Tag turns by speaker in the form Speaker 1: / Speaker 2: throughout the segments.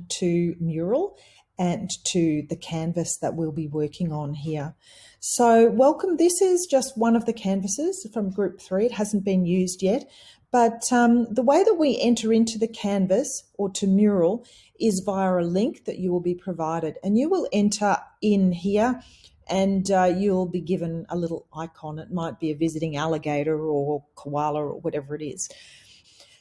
Speaker 1: to Mural and to the canvas that we'll be working on here. So welcome. This is just one of the canvases from group 3. It hasn't been used yet, but the way that we enter into the canvas or to Mural is via a link that you will be provided, and you will enter in here and you'll be given a little icon. It might be a visiting alligator or koala or whatever it is.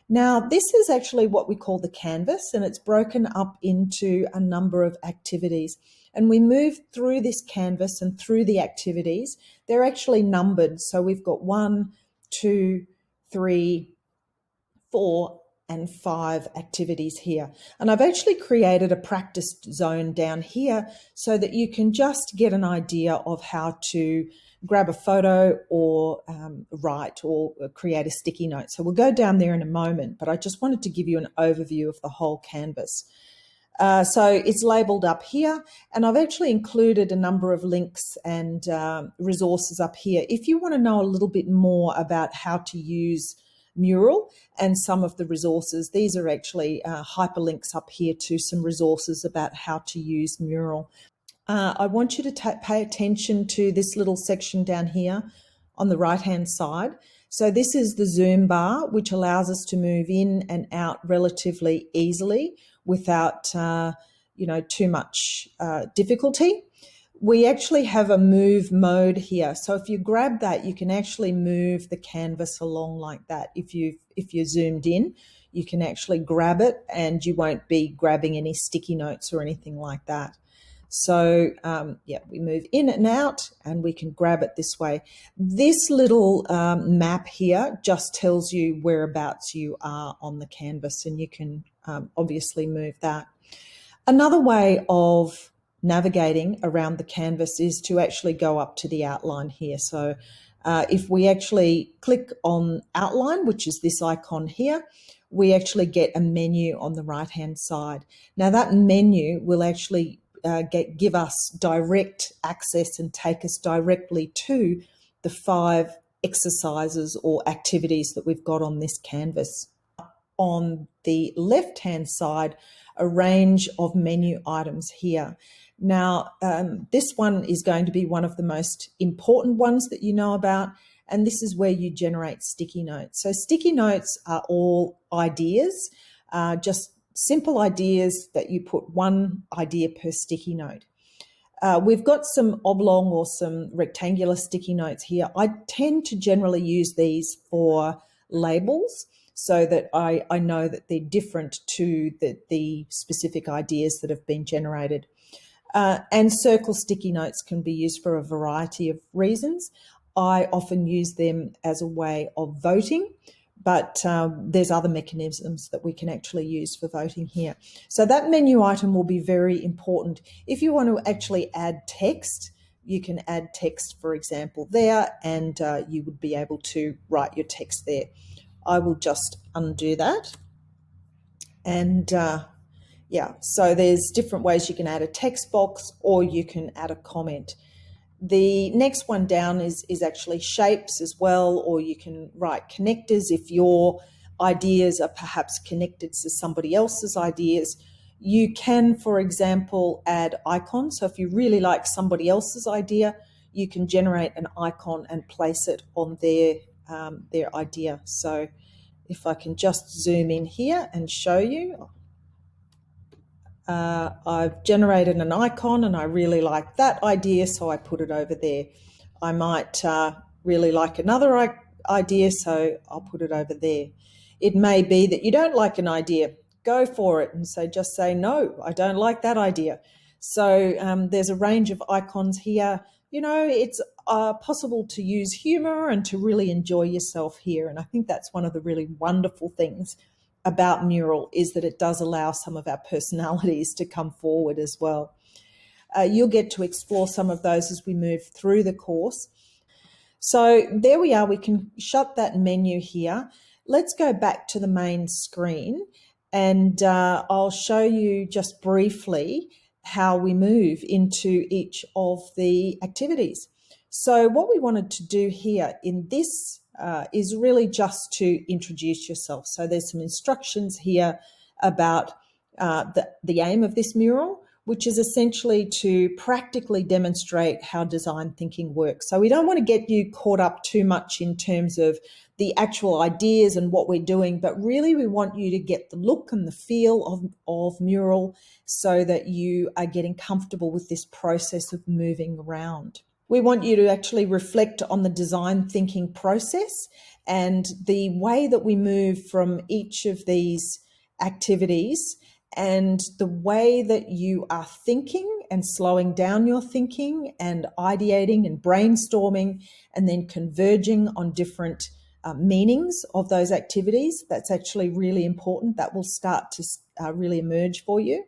Speaker 1: Now, this is actually what we call the canvas, and it's broken up into a number of activities. And we move through this canvas and through the activities. They're actually numbered. So we've got 1, 2, 3, 4, and 5 activities here. And I've actually created a practice zone down here so that you can just get an idea of how to grab a photo or write or create a sticky note. So we'll go down there in a moment, but I just wanted to give you an overview of the whole canvas. So it's labelled up here, and I've actually included a number of links and resources up here. If you want to know a little bit more about how to use Mural and some of the resources, these are actually hyperlinks up here to some resources about how to use Mural. I want you to pay attention to this little section down here on the right-hand side. So this is the zoom bar, which allows us to move in and out relatively easily without, too much difficulty. We actually have a move mode here. So if you grab that, you can actually move the canvas along like that. If you're zoomed in, you can actually grab it and you won't be grabbing any sticky notes or anything like that. So we move in and out and we can grab it this way. This little map here just tells you whereabouts you are on the canvas, and you can obviously move that. Another way of navigating around the canvas is to actually go up to the outline here. So if we actually click on outline, which is this icon here, we actually get a menu on the right hand side. Now that menu will actually give us direct access and take us directly to the 5 exercises or activities that we've got on this canvas. On the left hand side, a range of menu items here. Now, this one is going to be one of the most important ones that you know about, and this is where you generate sticky notes. So sticky notes are all ideas, just simple ideas that you put one idea per sticky note. We've got some oblong or some rectangular sticky notes here. I tend to generally use these for labels so that I know that they're different to the specific ideas that have been generated. And circle sticky notes can be used for a variety of reasons. I often use them as a way of voting, but there's other mechanisms that we can actually use for voting here. So that menu item will be very important. If you want to actually add text, you can add text, for example, there, and you would be able to write your text there. I will just undo that. And so there's different ways you can add a text box or you can add a comment. The next one down is actually shapes as well, or you can write connectors if your ideas are perhaps connected to somebody else's ideas. You can, for example, add icons. So if you really like somebody else's idea, you can generate an icon and place it on their idea. So if I can just zoom in here and show you, I've generated an icon and I really like that idea, so I put it over there. I might really like another idea, so I'll put it over there. It may be that you don't like an idea. Go for it and just say, no, I don't like that idea. So there's a range of icons here. It's possible to use humor and to really enjoy yourself here. And I think that's one of the really wonderful things about Mural, is that it does allow some of our personalities to come forward as well. You'll get to explore some of those as we move through the course. So there we are. We can shut that menu here. Let's go back to the main screen, and I'll show you just briefly how we move into each of the activities. So what we wanted to do here in this is really just to introduce yourself. So there's some instructions here about the aim of this mural, which is essentially to practically demonstrate how design thinking works. So we don't want to get you caught up too much in terms of the actual ideas and what we're doing, but really we want you to get the look and the feel of Mural so that you are getting comfortable with this process of moving around. We want you to actually reflect on the design thinking process and the way that we move from each of these activities and the way that you are thinking and slowing down your thinking and ideating and brainstorming and then converging on different meanings of those activities. That's actually really important. That will start to really emerge for you.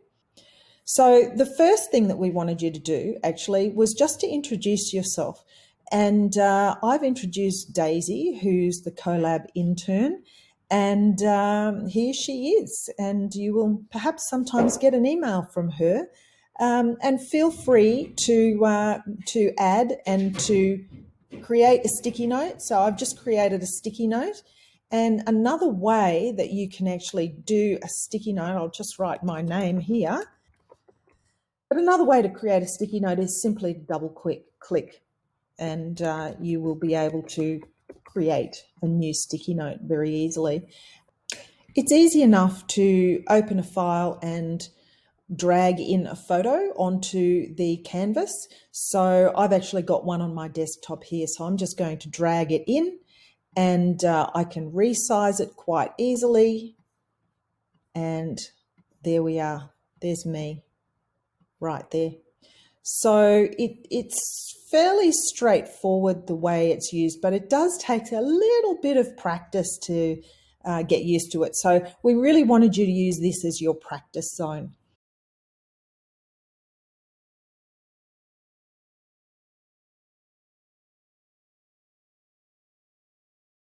Speaker 1: So the first thing that we wanted you to do actually was just to introduce yourself. And I've introduced Daisy, who's the CoLab intern, and here she is. And you will perhaps sometimes get an email from her. And feel free to add and to create a sticky note. So I've just created a sticky note. And another way that you can actually do a sticky note, I'll just write my name here. But another way to create a sticky note is simply to double click and you will be able to create a new sticky note very easily. It's easy enough to open a file and drag in a photo onto the canvas. So I've actually got one on my desktop here. So I'm just going to drag it in and I can resize it quite easily. And there we are. There's me right there. So it's fairly straightforward the way it's used, but it does take a little bit of practice to get used to it. So we really wanted you to use this as your practice zone.